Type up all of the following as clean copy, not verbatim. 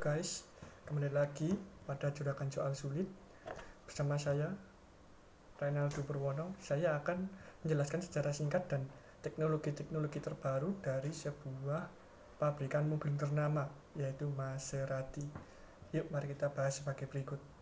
guys, kembali lagi pada Juragan Soal Sulit bersama saya, Reynaldo Purwono. Saya akan menjelaskan secara singkat dan teknologi-teknologi terbaru dari sebuah pabrikan mobil ternama, yaitu Maserati. Yuk, mari kita bahas sebagai berikut.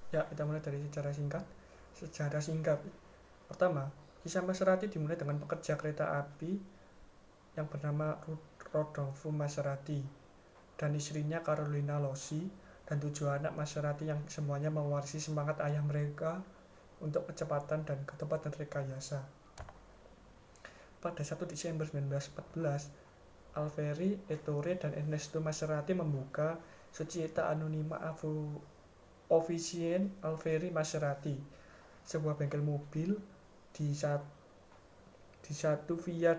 Ya, kita mulai dari sejarah singkat. Pertama, kisah Maserati dimulai dengan pekerja kereta api yang bernama Rodolfo Maserati dan istrinya Carolina Lossi dan 7 anak Maserati yang semuanya mewarisi semangat ayah mereka untuk kecepatan dan ketepatan rekayasa. Pada 1 Desember 1914, Alfieri, Ettore, dan Ernesto Maserati membuka Società Anonima Officine Alfieri Maserati, sebuah bengkel mobil di satu Via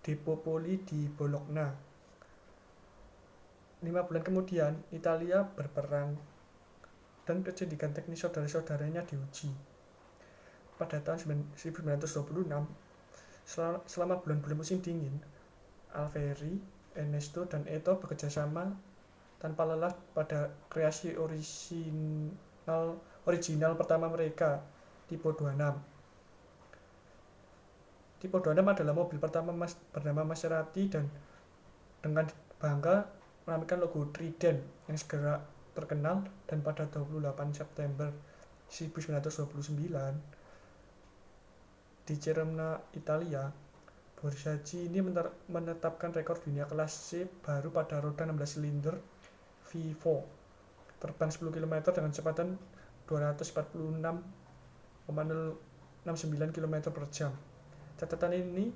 de' Popoli di Bologna. 5 bulan kemudian, Italia berperang dan kecerdikan teknis saudara-saudaranya diuji. Pada tahun 1926, selama bulan-bulan musim dingin, Alfieri, Ernesto, dan Eto bekerja sama tanpa lelah pada kreasi original pertama mereka, Tipo 26. Tipo 26 adalah mobil pertama bernama Maserati dan dengan bangga menampilkan logo Trident yang segera terkenal, dan pada 28 September 1929 di Cermina, Italia, Borghiazi ini menetapkan rekor dunia kelas C baru pada roda 16 silinder V4 terbang 10 km dengan kecepatan 246,069 km per jam. Catatan ini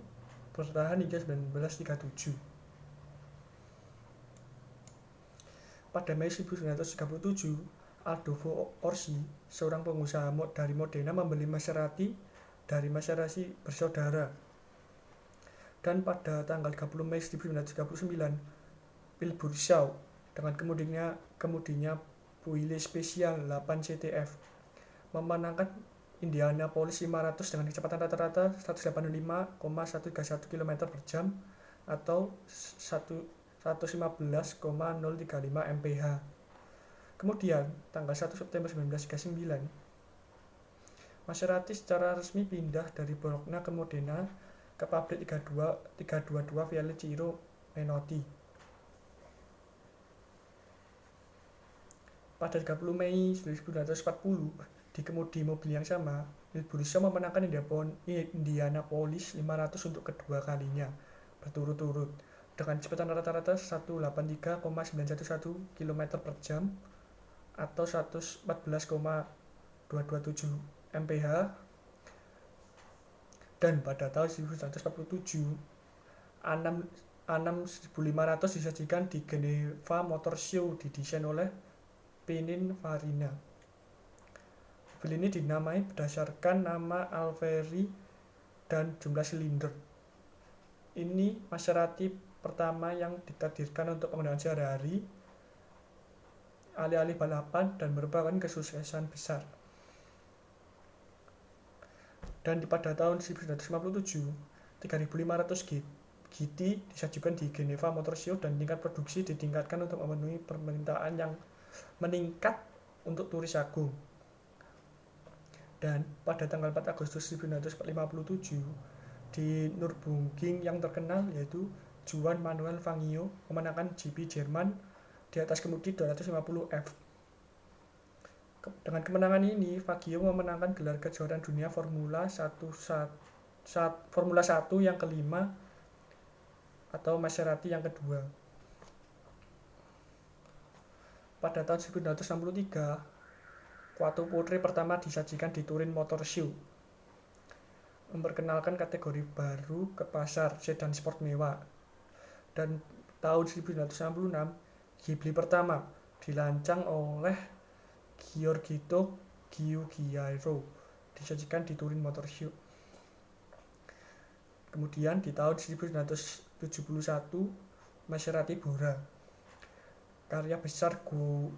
bertahan hingga 1937. Pada Mei 1937, Adolfo Orsi, seorang pengusaha dari Modena, membeli Maserati dari Maserati bersaudara. Dan pada tanggal 30 Mei 1939, Wilbur dengan kemudinya Buick Special 8 CTF memenangkan Indianapolis 500 dengan kecepatan rata-rata 185,131 km per jam atau 115,035 mph. Kemudian, tanggal 1 September 1939, Maserati secara resmi pindah dari Bologna ke Modena ke pabrik 322 Viale Ciro Menotti. Pada 30 Mei 1940, di kemudi mobil yang sama, Wilbur memenangkan Indianapolis 500 untuk kedua kalinya berturut-turut dengan kecepatan rata-rata 183,911 km per jam atau 114,227 mph. Dan pada tahun 1947, A6 1500 disajikan di Geneva Motor Show, didesain oleh Pininfarina. Mobil ini dinamai berdasarkan nama Alfieri dan jumlah silinder. Ini Maserati pertama yang ditakdirkan untuk penggunaan sehari-hari, alih-alih balapan, dan merupakan kesuksesan besar. Dan pada tahun 1957, 3500 GT disajikan di Geneva Motor Show dan tingkat produksi ditingkatkan untuk memenuhi permintaan yang meningkat untuk turis agung. Dan pada tanggal 4 Agustus 1957 di Nürburgring yang terkenal, yaitu Juan Manuel Fangio memenangkan GP Jerman di atas kemudi 250F. Dengan kemenangan ini, Fangio memenangkan gelar kejuaraan dunia Formula 1 yang kelima atau Maserati yang kedua. Pada tahun 1963, Quattro Putri pertama disajikan di Turin Motor Show, memperkenalkan kategori baru ke pasar sedan sport mewah. Dan tahun 1966, Ghibli pertama dirancang oleh Giorgito Giugiaro, disajikan di Turin Motor Show. Kemudian di tahun 1971, Maserati Bora, karya besar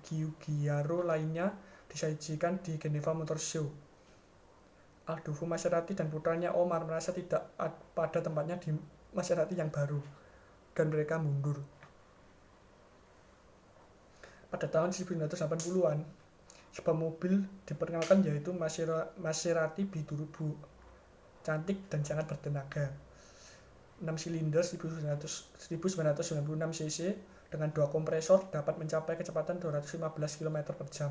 Giugiaro lainnya, disajikan di Geneva Motor Show. Adolfo Maserati dan putranya Omar merasa tidak pada tempatnya di Maserati yang baru, dan mereka mundur. Pada tahun 1980-an, sebuah mobil diperkenalkan, yaitu Maserati Biturbo, cantik dan sangat bertenaga. 6 silinder 1996 cc dengan 2 kompresor dapat mencapai kecepatan 215 km per jam.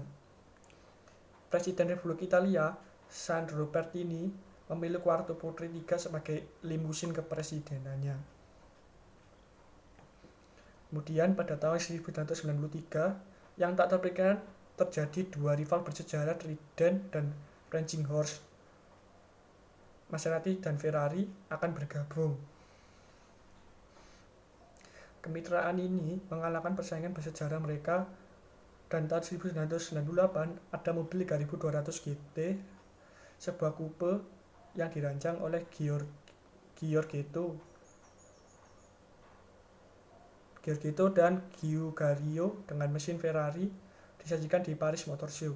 Presiden Republik Italia, Sandro Pertini, memilih Quattro Putri 3 sebagai limusin kepresidenannya. Kemudian pada tahun 1993, yang tak terpikirkan terjadi dua rival bersejarah, Trident dan Racing Horse. Maserati dan Ferrari akan bergabung. Kemitraan ini mengalahkan persaingan bersejarah mereka, dan tahun 1998 ada mobil 3200 GT, sebuah coupe yang dirancang oleh Giorgetto dan Giugiaro dengan mesin Ferrari, disajikan di Paris Motor Show.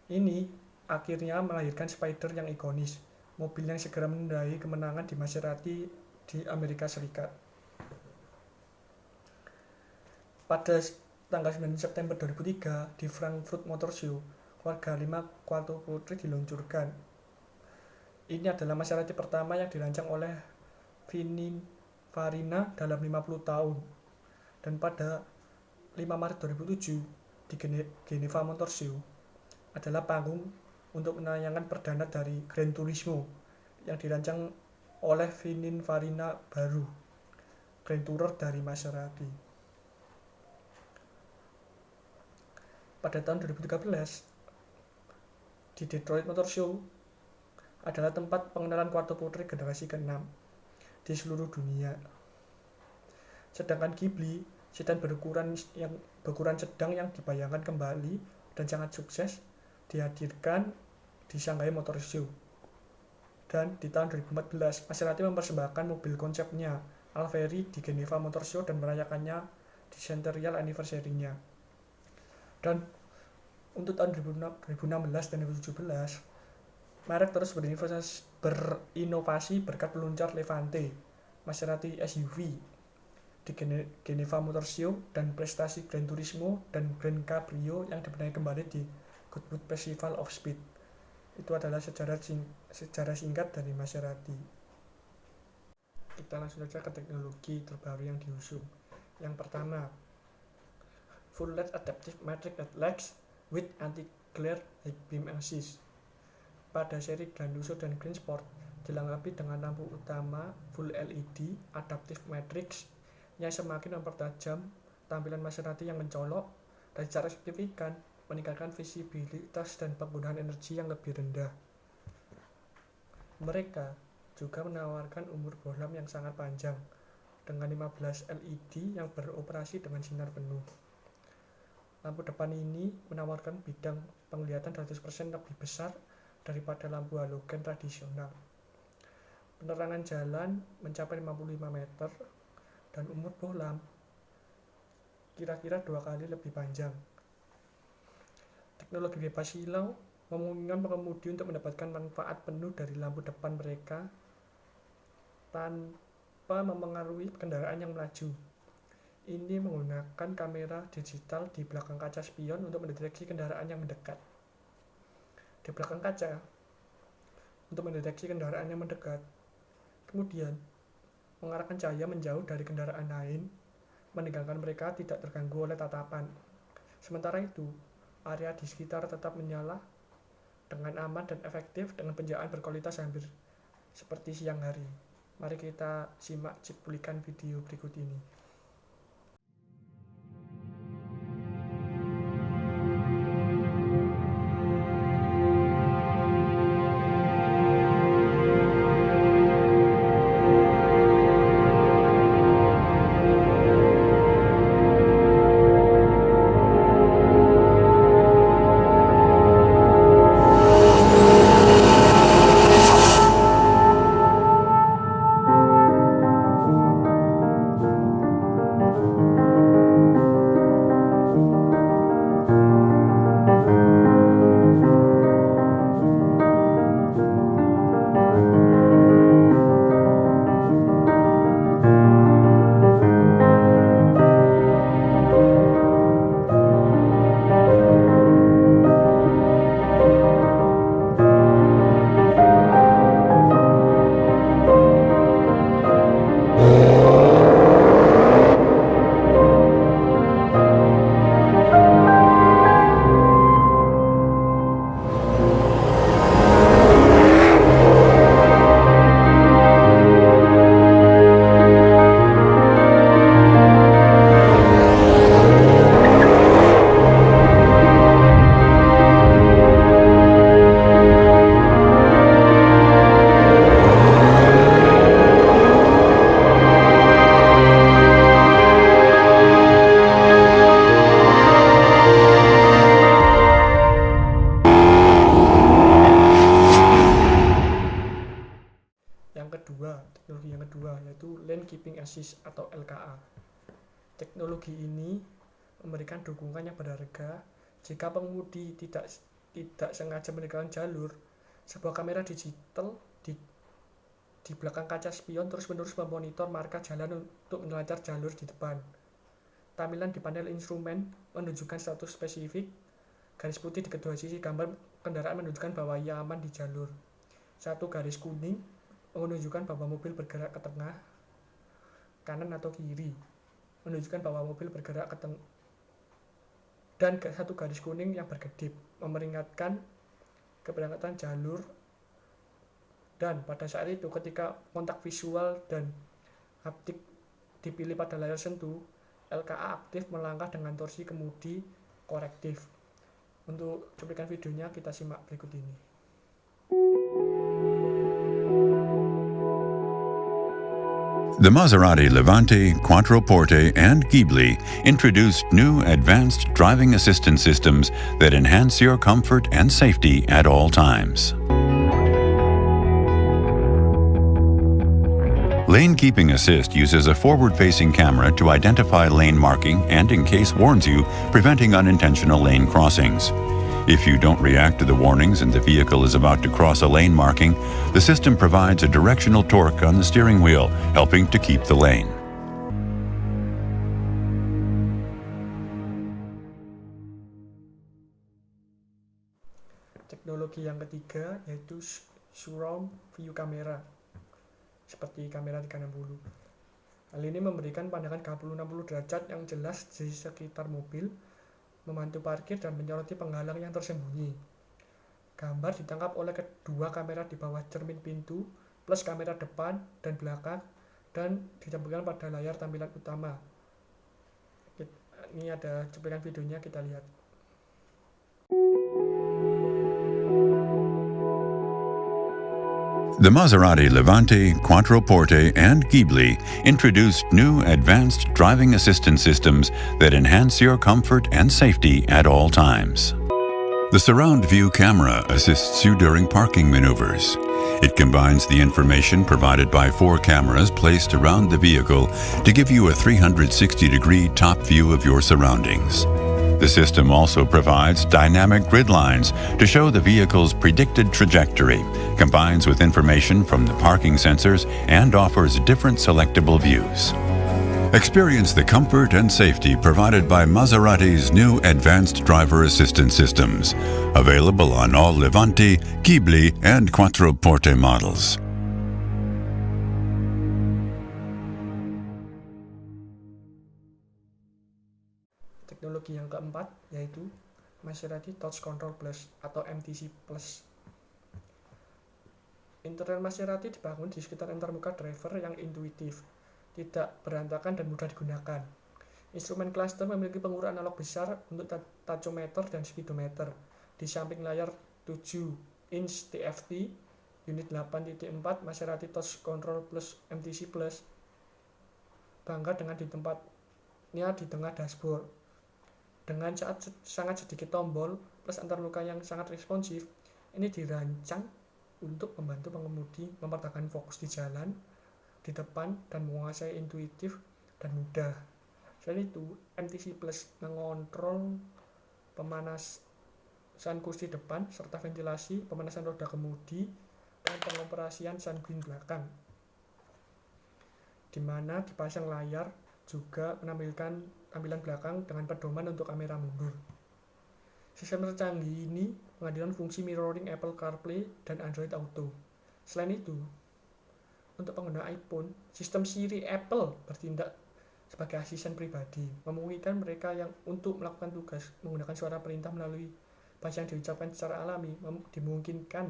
Ini akhirnya melahirkan Spider yang ikonis, mobil yang segera menandai kemenangan di Maserati di Amerika Serikat. Pada tanggal 9 September 2003 di Frankfurt Motor Show, keluarga 5 Quattro Putri diluncurkan. Ini adalah Maserati pertama yang dirancang oleh Pininfarina dalam 50 tahun. Dan pada 5 Maret 2007 di Geneva Motor Show adalah panggung untuk menayangkan perdana dari Gran Turismo yang dirancang oleh Pininfarina baru, Grand Tourer dari Maserati. Pada tahun 2013, di Detroit Motor Show adalah tempat pengenalan Quattro Putri generasi ke-6 di seluruh dunia. Sedangkan Ghibli, sedan berukuran sedang yang dibayangkan kembali dan sangat sukses, dihadirkan di Shanghai Motor Show. Dan di tahun 2014, Maserati mempersembahkan mobil konsepnya Alfieri di Geneva Motor Show dan merayakannya di Centennial Anniversary-nya. Dan untuk tahun 2016 dan 2017, merek terus berinovasi berkat peluncar Levante, Maserati SUV di Geneva Motor Show, dan prestasi Gran Turismo dan Gran Cabrio yang dibenahi kembali di Goodwood Festival of Speed. Itu adalah sejarah singkat dari Maserati. Kita langsung saja ke teknologi terbaru yang diusung. Yang pertama, Full LED Adaptive Matrix Headlights with Anti-Glare High Beam Assist. Pada seri Grand Turismo dan Grand Sport dilengkapi dengan lampu utama Full LED Adaptive Matrix yang semakin mempertajam tampilan Maserati yang mencolok dan secara signifikan meningkatkan visibilitas dan penggunaan energi yang lebih rendah. Mereka juga menawarkan umur bohlam yang sangat panjang dengan 15 LED yang beroperasi dengan sinar penuh. Lampu depan ini menawarkan bidang penglihatan 100% lebih besar daripada lampu halogen tradisional. Penerangan jalan mencapai 55 meter dan umur bohlam kira-kira 2 kali lebih panjang. Teknologi bebas silau memungkinkan pengemudi untuk mendapatkan manfaat penuh dari lampu depan mereka tanpa memengaruhi kendaraan yang melaju. Ini menggunakan kamera digital di belakang kaca spion untuk mendeteksi kendaraan yang mendekat. Di belakang kaca untuk mendeteksi kendaraan yang mendekat, kemudian mengarahkan cahaya menjauh dari kendaraan lain, meninggalkan mereka tidak terganggu oleh tatapan. Sementara itu, area di sekitar tetap menyala dengan aman dan efektif dengan penjagaan berkualitas hampir seperti siang hari. Mari kita simak cuplikan video berikut ini. Teknologi yang kedua yaitu Lane Keeping Assist atau LKA. Teknologi ini memberikan dukungan yang berharga jika pengemudi tidak sengaja meninggalkan jalur. Sebuah kamera digital di belakang kaca spion terus-menerus memonitor marka jalan untuk menelancar jalur di depan. Tampilan di panel instrumen menunjukkan status spesifik. Garis putih di kedua sisi gambar kendaraan menunjukkan bahwa ia aman di jalur. Satu garis kuning menunjukkan bahwa mobil bergerak ke tengah, kanan atau kiri, menunjukkan bahwa mobil bergerak ke tengah, dan satu garis kuning yang berkedip memperingatkan keberangkatan jalur. Dan pada saat itu ketika kontak visual dan haptik dipilih pada layar sentuh, LKA aktif melangkah dengan torsi kemudi korektif. Untuk cuplikan videonya kita simak berikut ini. The Maserati Levante, Quattroporte, and Ghibli introduced new advanced driving assistance systems that enhance your comfort and safety at all times. Lane Keeping Assist uses a forward-facing camera to identify lane marking and, in case warns you, preventing unintentional lane crossings. If you don't react to the warnings and the vehicle is about to cross a lane marking, the system provides a directional torque on the steering wheel, helping to keep the lane. Teknologi yang ketiga yaitu Surround View Camera, seperti kamera 360. Hal ini memberikan pandangan 360 derajat yang jelas di sekitar mobil, membantu parkir dan menyoroti penghalang yang tersembunyi. Gambar ditangkap oleh kedua kamera di bawah cermin pintu, plus kamera depan dan belakang, dan ditampilkan pada layar tampilan utama. Ini ada cuplikan videonya, kita lihat. The Maserati Levante, Quattroporte, and Ghibli introduced new advanced driving assistance systems that enhance your comfort and safety at all times. The surround view camera assists you during parking maneuvers. It combines the information provided by 4 cameras placed around the vehicle to give you a 360-degree top view of your surroundings. The system also provides dynamic grid lines to show the vehicle's predicted trajectory, combines with information from the parking sensors, and offers different selectable views. Experience the comfort and safety provided by Maserati's new advanced driver assistance systems, available on all Levante, Ghibli, and Quattroporte models. Teknologi yang keempat yaitu Maserati Touch Control Plus atau MTC Plus. Internal Maserati dibangun di sekitar antarmuka driver yang intuitif, tidak berantakan dan mudah digunakan. Instrumen cluster memiliki pengukur analog besar untuk tachometer dan speedometer. Di samping layar 7-inch TFT, unit 8.4 Maserati Touch Control Plus MTC Plus bangga dengan tempatnya di tengah dashboard. Dengan sangat sedikit tombol plus antarmuka yang sangat responsif, ini dirancang untuk membantu pengemudi mempertahankan fokus di jalan, di depan, dan menguasai intuitif dan mudah. Selain itu, MTC Plus mengontrol pemanasan kursi depan serta ventilasi, pemanasan roda kemudi, dan pengoperasian sungreen belakang, di mana dipasang layar juga menampilkan tampilan belakang dengan pedoman untuk kamera mundur. Sistem tercanggih ini menghadirkan fungsi mirroring Apple CarPlay dan Android Auto. Selain itu, untuk pengguna iPhone, sistem Siri Apple bertindak sebagai asisten pribadi, memungkinkan mereka yang untuk melakukan tugas menggunakan suara perintah melalui bahasa yang diucapkan secara alami, dimungkinkan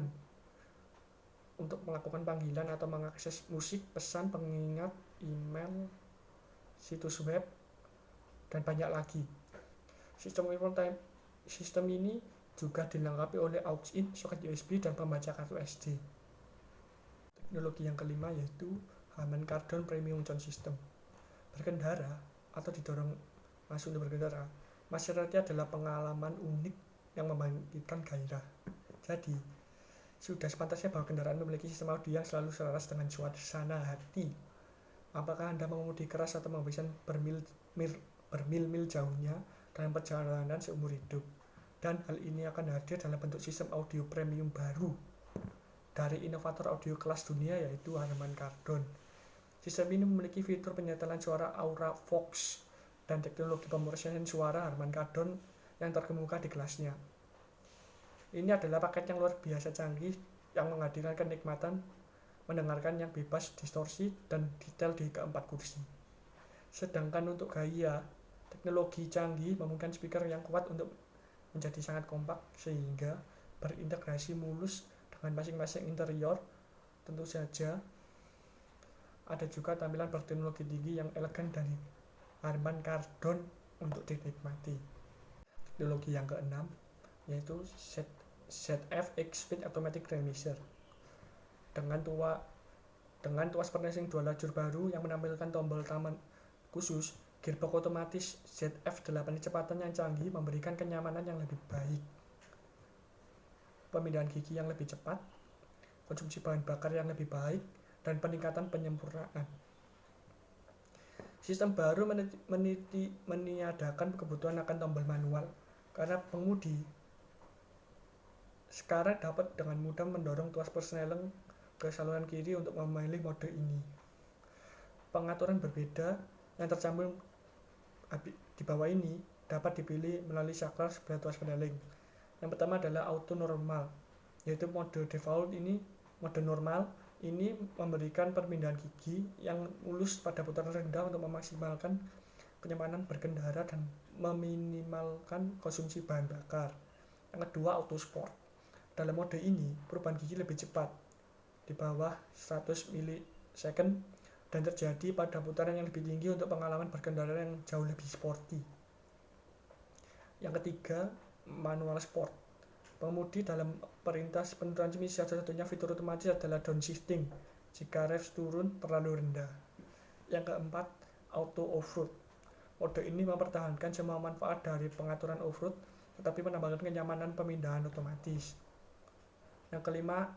untuk melakukan panggilan atau mengakses musik, pesan, pengingat, email, situs web, dan banyak lagi. Sistem ini juga dilengkapi oleh aux-in, soket USB, dan pembaca kartu SD. Teknologi yang kelima yaitu Harman Kardon Premium Sound System. Berkendara atau didorong masuk untuk berkendara, Maserati adalah pengalaman unik yang membangkitkan gairah. Jadi, sudah sepantasnya bahwa kendaraan memiliki sistem audio yang selalu selaras dengan suasana hati. Apakah Anda mengemudi keras atau menghabiskan bermil-mil jauhnya dalam perjalanan seumur hidup? Dan hal ini akan hadir dalam bentuk sistem audio premium baru dari inovator audio kelas dunia yaitu Harman Kardon. Sistem ini memiliki fitur penyetelan suara Aura Vox dan teknologi pemrosesan suara Harman Kardon yang terkemuka di kelasnya. Ini adalah paket yang luar biasa canggih yang menghadirkan kenikmatan mendengarkan yang bebas distorsi dan detail di keempat kursi. Sedangkan untuk gaya, teknologi canggih memungkinkan speaker yang kuat untuk menjadi sangat kompak sehingga berintegrasi mulus dengan masing-masing interior. Tentu saja ada juga tampilan berteknologi tinggi yang elegan dari Harman Kardon untuk dinikmati. Teknologi yang keenam yaitu ZF X-Speed Automatic Remixer dengan tuas pernacing 2 lajur baru yang menampilkan tombol taman khusus. Gearbox otomatis ZF8 kecepatan yang canggih memberikan kenyamanan yang lebih baik, pemindahan gigi yang lebih cepat, konsumsi bahan bakar yang lebih baik, dan peningkatan penyempurnaan. Sistem baru meniadakan kebutuhan akan tombol manual karena pengemudi sekarang dapat dengan mudah mendorong tuas persneling ke saluran kiri untuk memilih mode ini. Pengaturan berbeda yang tercantum di bawah ini dapat dipilih melalui saklar sebelah tuas peneling. Yang pertama adalah auto normal, yaitu mode default ini. Mode normal ini memberikan perpindahan gigi yang mulus pada putaran rendah untuk memaksimalkan kenyamanan berkendara dan meminimalkan konsumsi bahan bakar. Yang kedua, auto sport. Dalam mode ini, perubahan gigi lebih cepat, di bawah 100 ms, dan terjadi pada putaran yang lebih tinggi untuk pengalaman berkendara yang jauh lebih sporty. Yang ketiga, manual sport. Pengemudi dalam perintah penurunan transmisi satu-satunya fitur otomatis adalah downshifting jika revs turun terlalu rendah. Yang keempat, auto off-road. Mode ini mempertahankan semua manfaat dari pengaturan off-road tetapi menambahkan kenyamanan pemindahan otomatis. Yang kelima,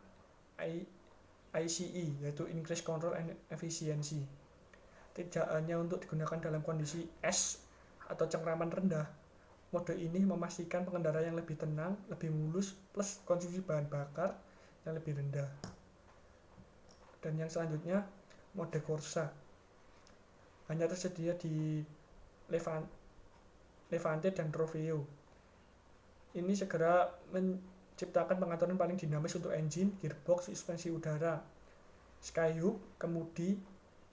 ICE, yaitu Increase Control and Efficiency. Tidak hanya untuk digunakan dalam kondisi es atau cengkraman rendah, mode ini memastikan pengendara yang lebih tenang, lebih mulus, plus konsumsi bahan bakar yang lebih rendah. Dan yang selanjutnya, mode Corsa. Hanya tersedia di Levante dan Trofeo. Ini segera menciptakan pengaturan paling dinamis untuk engine, gearbox, suspensi udara, skyhook, kemudi,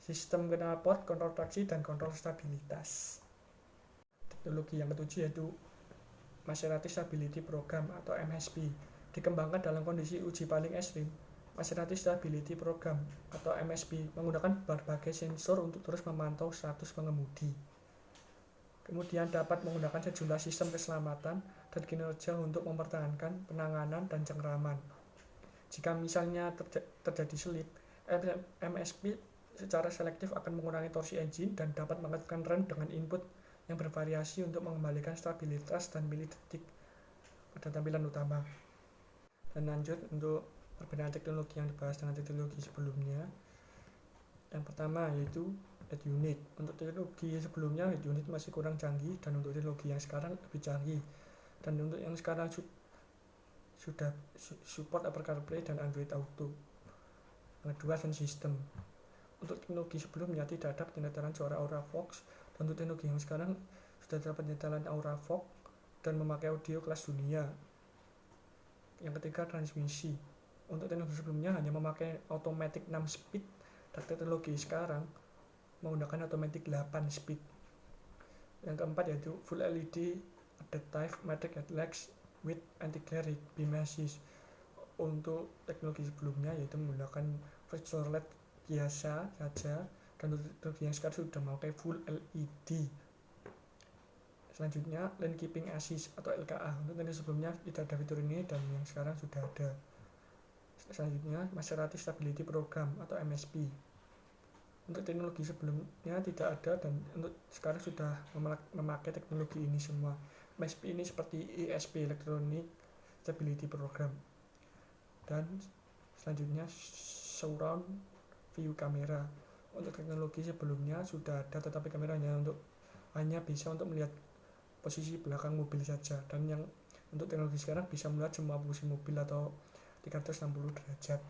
sistem knalpot, kontrol traksi, dan kontrol stabilitas. Teknologi yang ketujuh yaitu Maserati Stability Program atau MSP, dikembangkan dalam kondisi uji paling ekstrim Maserati Stability Program atau MSP menggunakan berbagai sensor untuk terus memantau status pengemudi. Kemudian dapat menggunakan sejumlah sistem keselamatan dan kinerja untuk mempertahankan penanganan dan cengkraman. Jika misalnya terjadi slip, MSP secara selektif akan mengurangi torsi engine dan dapat mengaktifkan rem dengan input yang bervariasi untuk mengembalikan stabilitas dan milidetik pada tampilan utama. Dan lanjut untuk perbedaan teknologi yang dibahas dengan teknologi sebelumnya. Yang pertama yaitu head unit. Untuk teknologi sebelumnya head unit masih kurang canggih, dan untuk teknologi yang sekarang lebih canggih. Dan untuk yang sekarang sudah support Apple CarPlay dan Android Auto. Yang kedua, sound system. Untuk teknologi sebelumnya tidak ada penyetelan suara Aura Fox, dan untuk teknologi yang sekarang sudah terdapat penyetelan Aura Fox dan memakai audio kelas dunia. Yang ketiga, transmisi. Untuk teknologi sebelumnya hanya memakai automatic 6 speed, dan teknologi sekarang menggunakan automatic 8 speed. Yang keempat yaitu full LED adaptive matic headlights with anti-glare beam assist. Untuk teknologi sebelumnya yaitu menggunakan virtual LED biasa saja, dan untuk teknologi yang sekarang sudah memakai full LED. Selanjutnya, lane keeping assist atau LKA. Untuk teknologi sebelumnya tidak ada fitur ini, dan yang sekarang sudah ada. Selanjutnya, Maserati Stability Program atau MSP. Untuk teknologi sebelumnya tidak ada, dan untuk sekarang sudah memakai teknologi ini semua. MSP ini seperti ESP, Electronic Stability Program. Dan selanjutnya, Surround View Camera. Untuk teknologi sebelumnya sudah ada, tetapi kameranya hanya bisa untuk melihat posisi belakang mobil saja, dan yang untuk teknologi sekarang bisa melihat semua posisi mobil atau 360 derajat.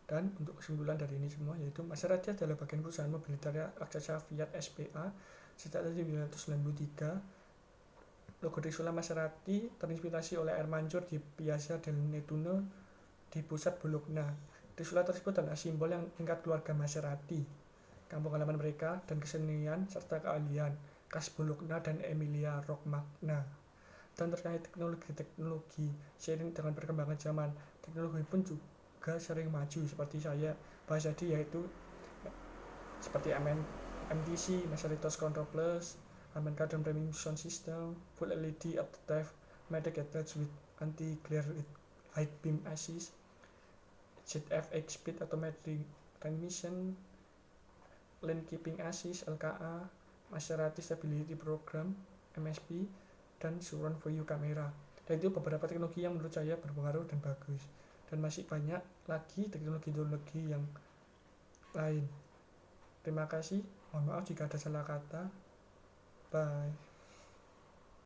Dan untuk kesimpulan dari ini semua yaitu Maserati adalah bagian perusahaan mobilitas raksasa Fiat SPA sejak tahun 1993. Logo Trisuла Maserati terinspirasi oleh air mancur di Piazza del Nettuno di pusat Bologna. Trisuла tersebut adalah simbol yang tingkat keluarga Maserati, kampung halaman mereka, dan kesenian serta keahlian khas Bologna dan Emilia Romagna. Dan terkait teknologi seiring dengan perkembangan zaman, teknologi pun juga sering maju seperti saya bahas tadi, yaitu seperti MTC, Maserati Control Plus, Harman Kardon Premium Sound System, Full LED Adaptive Matic Headlights with Anti-Glare High Beam Assist, ZF-8 Speed Automatic Transmission, Lane Keeping Assist LKA, Maserati Stability Program MSP, dan Surround View Camera. Dan itu beberapa teknologi yang menurut saya berpengaruh dan bagus, dan masih banyak lagi teknologi-teknologi yang lain. Terima kasih, mohon maaf jika ada salah kata. Bye.